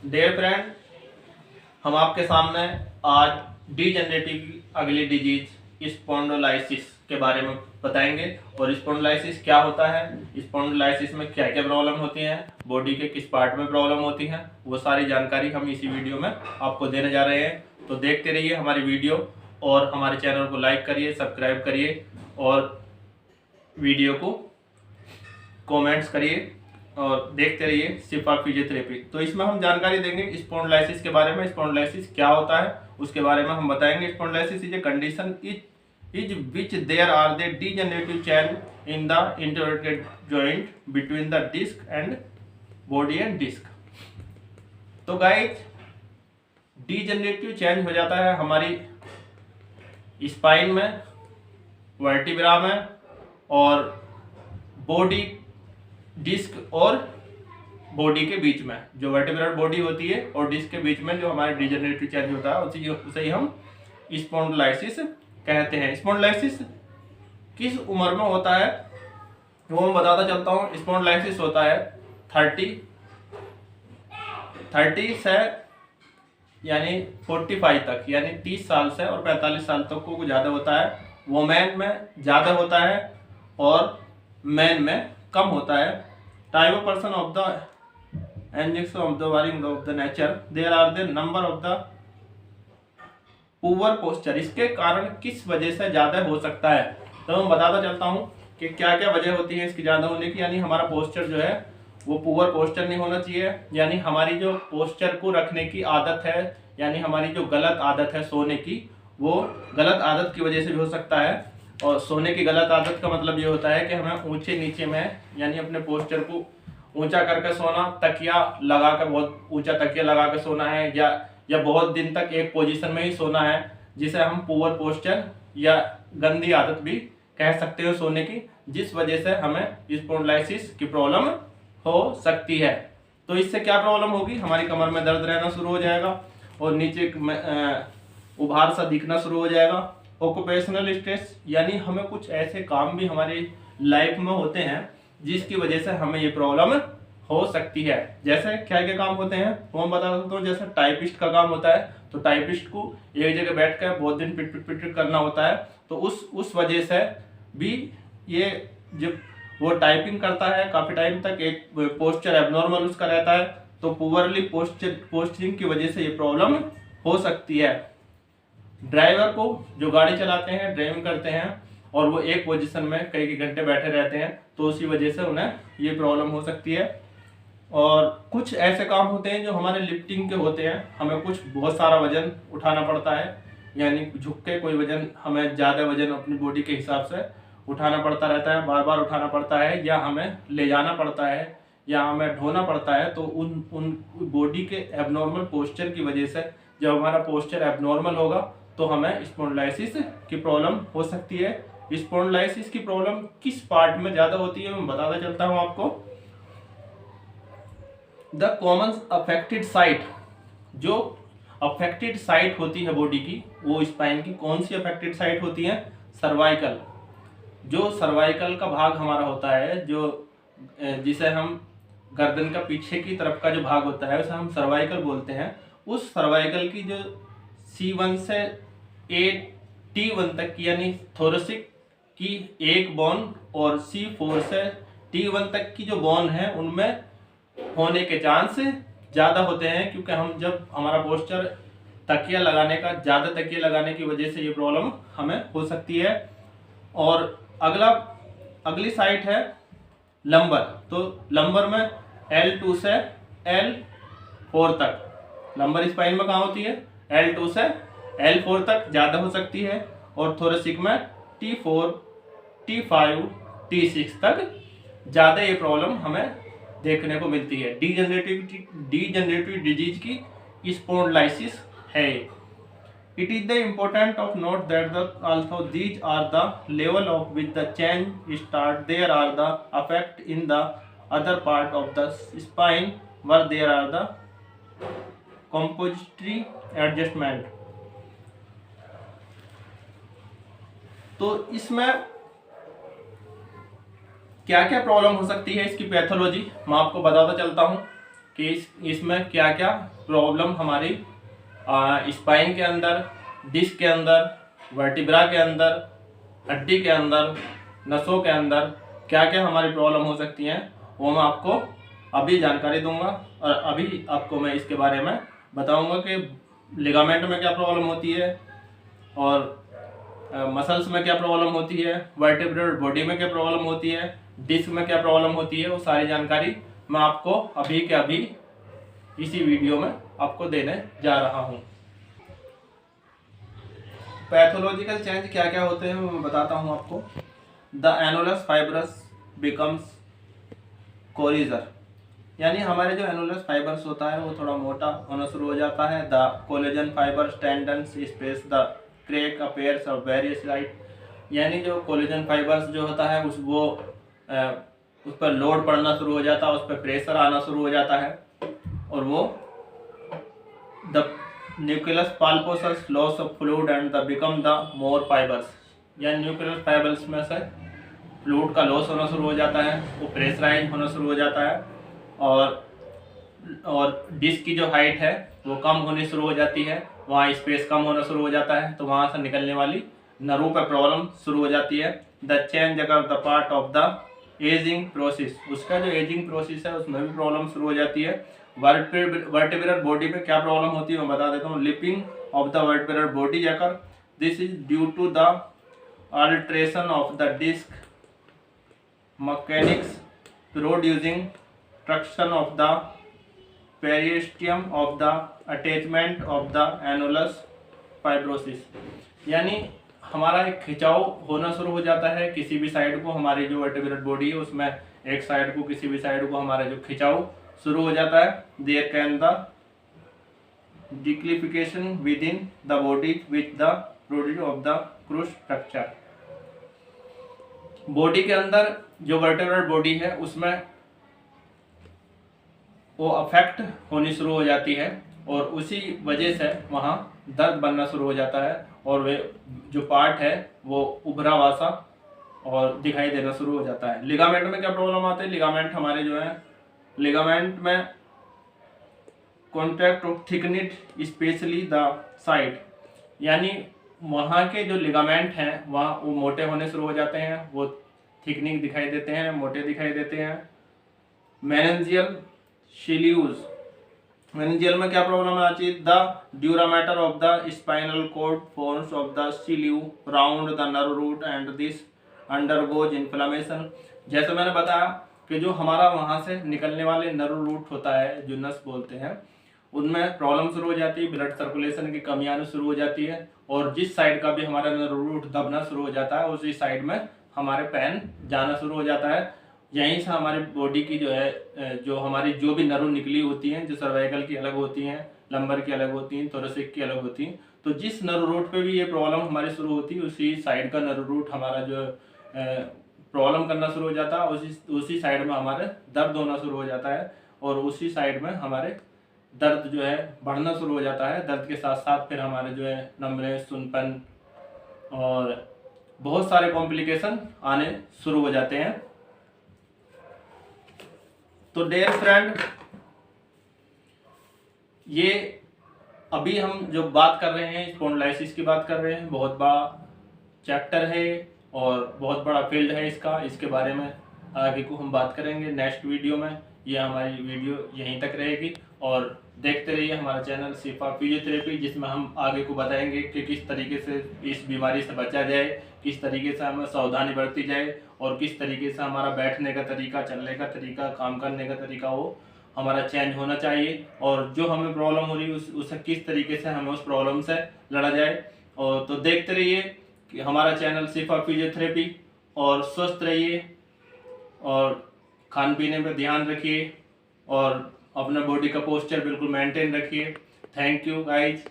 Dear friend, हम आपके सामने आज डीजनरेटिव अगली डिजीज स्पॉन्डिलोलाइसिस के बारे में बताएंगे। और स्पॉन्डिलोलाइसिस क्या होता है, स्पॉन्डिलोलाइसिस में क्या क्या प्रॉब्लम होती हैं, बॉडी के किस पार्ट में प्रॉब्लम होती हैं, वो सारी जानकारी हम इसी वीडियो में आपको देने जा रहे हैं। तो देखते रहिए हमारी वीडियो और हमारे चैनल को लाइक करिए, सब्सक्राइब करिए और वीडियो को कमेंट्स करिए और देखते रहिए शिफा फिजियोथेरेपी। तो इसमें हम जानकारी देंगे स्पॉन्डिलोलाइसिस के बारे में। स्पॉन्डिलोलाइसिस क्या होता है उसके बारे में हम बताएंगे। Spondylolysis is a condition is which there are the degenerative change in the intervertebral joint between the disc and body and disc. तो गाइस, डीजेनरेटिव चेंज हो जाता है हमारी स्पाइन में, वर्टिब्रा में और बॉडी, डिस्क और बॉडी के बीच में, जो वर्टिब्रल बॉडी होती है और डिस्क के बीच में जो हमारे डीजेनरेटिव चेंज होता है उसे ही हम स्पॉन्डिलोलाइसिस कहते हैं। स्पॉन्डिलोलाइसिस किस उम्र में होता है वो मैं बताता चलता हूँ। स्पॉन्डिलोलाइसिस होता है 30 से यानी 45 तक, यानी 30 साल से और 45 साल तक को ज़्यादा होता है। वोमेन में ज़्यादा होता है और मैन में कम होता है। Type of person of the injection of the wearing of the nature there are the number of the poor posture. इसके कारण किस वजह से ज़्यादा हो सकता है, तो मैं बताता चलता हूँ कि क्या क्या वजह होती है इसकी ज़्यादा होने की। यानी हमारा पोस्चर जो है वो पुअर पोस्चर नहीं होना चाहिए, यानी हमारी जो पोस्चर को रखने की आदत है, यानी हमारी जो गलत आदत है सोने की, वो गलत आदत की वजह से भी हो सकता है। और सोने की गलत आदत का मतलब ये होता है कि हमें ऊंचे नीचे में, यानी अपने पोस्चर को ऊंचा करके सोना, तकिया लगा कर, बहुत ऊंचा तकिया लगा कर सोना है, या बहुत दिन तक एक पोजीशन में ही सोना है, जिसे हम पुअर पोस्चर या गंदी आदत भी कह सकते हो सोने की, जिस वजह से हमें स्पॉन्डिलोलाइसिस की प्रॉब्लम हो सकती है। तो इससे क्या प्रॉब्लम होगी, हमारी कमर में दर्द रहना शुरू हो जाएगा और नीचे उभार सा दिखना शुरू हो जाएगा। ऑक्यूपेशनल स्ट्रेस, यानी हमें कुछ ऐसे काम भी हमारी लाइफ में होते हैं जिसकी वजह से हमें ये प्रॉब्लम हो सकती है। जैसे क्या क्या काम होते हैं वो हम बता सकता हूँ। जैसे टाइपिस्ट का काम होता है, तो टाइपिस्ट को एक जगह बैठ कर बहुत दिन पिट पिट पिट करना होता है, तो उस वजह से भी ये जब वो टाइपिंग करता है काफ़ी टाइम तक, एक पोस्चर एबनॉर्मल उसका रहता है, तो पुअरली पोस्चरिंग की वजह से ये प्रॉब्लम हो सकती है। ड्राइवर को, जो गाड़ी चलाते हैं, ड्राइविंग करते हैं और वो एक पोजीशन में कई कई घंटे बैठे रहते हैं, तो उसी वजह से उन्हें ये प्रॉब्लम हो सकती है। और कुछ ऐसे काम होते हैं जो हमारे लिफ्टिंग के होते हैं, हमें कुछ बहुत सारा वजन उठाना पड़ता है, यानी झुक के कोई वजन, हमें ज़्यादा वजन अपनी बॉडी के हिसाब से उठाना पड़ता रहता है, बार बार उठाना पड़ता है, या हमें ले जाना पड़ता है, या हमें ढोना पड़ता है। तो उन बॉडी के एबनॉर्मल पोस्चर की वजह से, जब हमारा पोस्चर एबनॉर्मल होगा तो हमें स्पॉन्डिलोलाइसिस की प्रॉब्लम हो सकती है। स्पॉन्डिलोलाइसिस की प्रॉब्लम किस पार्ट में ज़्यादा होती है मैं बताता चलता हूँ आपको। द कॉमन अफेक्टेड साइट, जो अफेक्टेड साइट होती है बॉडी की, वो स्पाइन की कौन सी अफेक्टेड साइट होती है, सर्वाइकल। जो सर्वाइकल का भाग हमारा होता है, जो जिसे हम गर्दन का पीछे की तरफ का जो भाग होता है उसे हम सर्वाइकल बोलते हैं। उस सर्वाइकल की जो C1 से T1 तक की, यानी थोरेसिक की एक बोन, और C4 से T1 तक की जो बोन है, उनमें होने के चांस ज़्यादा होते हैं, क्योंकि हम जब हमारा पोस्चर तकिया लगाने का, ज़्यादा तकिया लगाने की वजह से ये प्रॉब्लम हमें हो सकती है। और अगली साइट है लंबर। तो लंबर में L2 से L4 तक, लंबर स्पाइन में कहाँ होती है, L2 से L4 तक ज़्यादा हो सकती है, और थोरेसिक में T4, T5, T6 तक ज़्यादा ये प्रॉब्लम हमें देखने को मिलती है। डीजनरेटिव डिजीज की स्पॉन्डिलोलाइसिस है। It is the important of note that although these are the level of which the change start, there are the effect in the other part of the spine where there are the compository adjustment। तो इसमें क्या क्या problem हो सकती है, इसकी pathology मैं आपको बताता चलता हूँ। कि इसमें क्या क्या प्रॉब्लम हमारी स्पाइन के अंदर, डिस्क के अंदर, वर्टिब्रा के अंदर, हड्डी के अंदर, नसों के अंदर क्या क्या हमारी प्रॉब्लम हो सकती हैं, वो मैं आपको अभी जानकारी दूंगा। और अभी आपको मैं इसके बारे में बताऊंगा कि लिगामेंट में क्या प्रॉब्लम होती है और मसल्स में क्या प्रॉब्लम होती है, वर्टिब्रल बॉडी में क्या प्रॉब्लम होती है, डिस्क में क्या प्रॉब्लम होती है, वो सारी जानकारी मैं आपको अभी के अभी इसी वीडियो में आपको देने जा रहा हूँ। पैथोलॉजिकल चेंज क्या क्या होते हैं मैं बताता हूँ आपको। द एनुलस फाइब्रस बिकम्स कोरिजर, यानी हमारे जो एनुलस फाइबर्स होता है वो थोड़ा मोटा होना शुरू हो जाता है। The collagen fibres tendons space the crack appears of various light, यानी जो कोलेजन फाइबर्स जो होता है उस पर लोड पड़ना शुरू हो जाता है, उस पर प्रेशर आना शुरू हो जाता है और वो the nucleus pulposus loss of fluid and the become the more fibres, यानी न्यूक्लियस फाइबर्स में से फ्लूइड का लॉस होना शुरू हो जाता है, वो प्रेशराइज होना शुरू हो जाता है और डिस्क की जो हाइट है वो कम होनी शुरू हो जाती है, वहाँ स्पेस कम होना शुरू हो जाता है, तो वहाँ से निकलने वाली नर्व पर प्रॉब्लम शुरू हो जाती है। द चेंज अगर the part of the ageing process, उसका जो एजिंग प्रोसेस है उसमें भी प्रॉब्लम शुरू हो जाती है। वर्टिब्रल बॉडी में क्या प्रॉब्लम होती है मैं बता देता हूँ। Lipping of the vertebral body जाकर, this is due to the alteration of the disc mechanics producing traction of the periosteum of the attachment of the annulus fibrosis, यानी हमारा एक खिंचाव होना शुरू हो जाता है किसी भी साइड को, हमारी जो वर्टिब्रल बॉडी है उसमें एक साइड को, किसी भी साइड को हमारा जो खिंचाव शुरू हो जाता है। There can the decalcification within the body with the produce of the cruise structure, body के अंदर जो वर्टिब्रल बॉडी है उसमें वो अफेक्ट होनी शुरू हो जाती है और उसी वजह से वहाँ दर्द बनना शुरू हो जाता है और वे जो पार्ट है वो उभरा वासा और दिखाई देना शुरू हो जाता है। लिगामेंट में क्या प्रॉब्लम आते हैं, लिगामेंट हमारे जो है, लिगामेंट में contact of thickness specially the side, यानी वहाँ के जो लिगामेंट हैं वहाँ वो मोटे होने शुरू हो जाते हैं, वो थिकनिंग दिखाई देते हैं, मोटे दिखाई देते हैं। मेनिंजियल शिल्यूज, मेनिंजियल में क्या प्रॉब्लम आती है। The dura mater of the spinal cord forms of the sleeve round the nerve root and this undergoes inflammation, जैसे मैंने बताया कि जो हमारा वहाँ से निकलने वाले नर्व रूट होता है जो नस बोलते हैं उनमें प्रॉब्लम शुरू हो जाती है, ब्लड सर्कुलेशन की कमी आनी शुरू हो जाती है और जिस साइड का भी हमारा नर्व रूट दबना शुरू हो जाता है उसी साइड में हमारे पेन जाना शुरू हो जाता है। यहीं से हमारी बॉडी की जो है, जो हमारी जो भी नर्व निकली होती हैं, जो सर्वाइकल की अलग होती हैं, लंबर की अलग होती हैं, थोरेसिक की अलग होती हैं, तो जिस नर्व रूट पे भी ये प्रॉब्लम हमारी शुरू होती है उसी साइड का नर्व रूट हमारा जो प्रॉब्लम करना शुरू हो जाता है, उसी साइड में हमारे दर्द होना शुरू हो जाता है और उसी साइड में हमारे दर्द जो है बढ़ना शुरू हो जाता है। दर्द के साथ साथ फिर हमारे जो है नमनेस, सुनपन और बहुत सारे कॉम्प्लिकेशन आने शुरू हो जाते हैं। तो डियर फ्रेंड, ये अभी हम जो बात कर रहे हैं स्पॉन्डिलाइसिस की बात कर रहे हैं, बहुत बड़ा चैप्टर है और बहुत बड़ा फील्ड है इसका, इसके बारे में आगे को हम बात करेंगे नेक्स्ट वीडियो में। ये हमारी वीडियो यहीं तक रहेगी और देखते रहिए हमारा चैनल शिफा फिजियोथेरेपी, जिसमें हम आगे को बताएंगे कि किस तरीके से इस बीमारी से बचा जाए, किस तरीके से हमें सावधानी बरती जाए और किस तरीके से हमारा बैठने का तरीका, चलने का तरीका, काम करने का तरीका वो हमारा चेंज होना चाहिए और जो हमें प्रॉब्लम हो रही है उससे किस तरीके से हमें उस प्रॉब्लम से लड़ा जाए। और तो देखते रहिए कि हमारा चैनल शिफा फिजियोथेरेपी, और स्वस्थ रहिए और खान पीने पर ध्यान रखिए और अपना बॉडी का पोस्चर बिल्कुल मेंटेन रखिए। Thank you guys.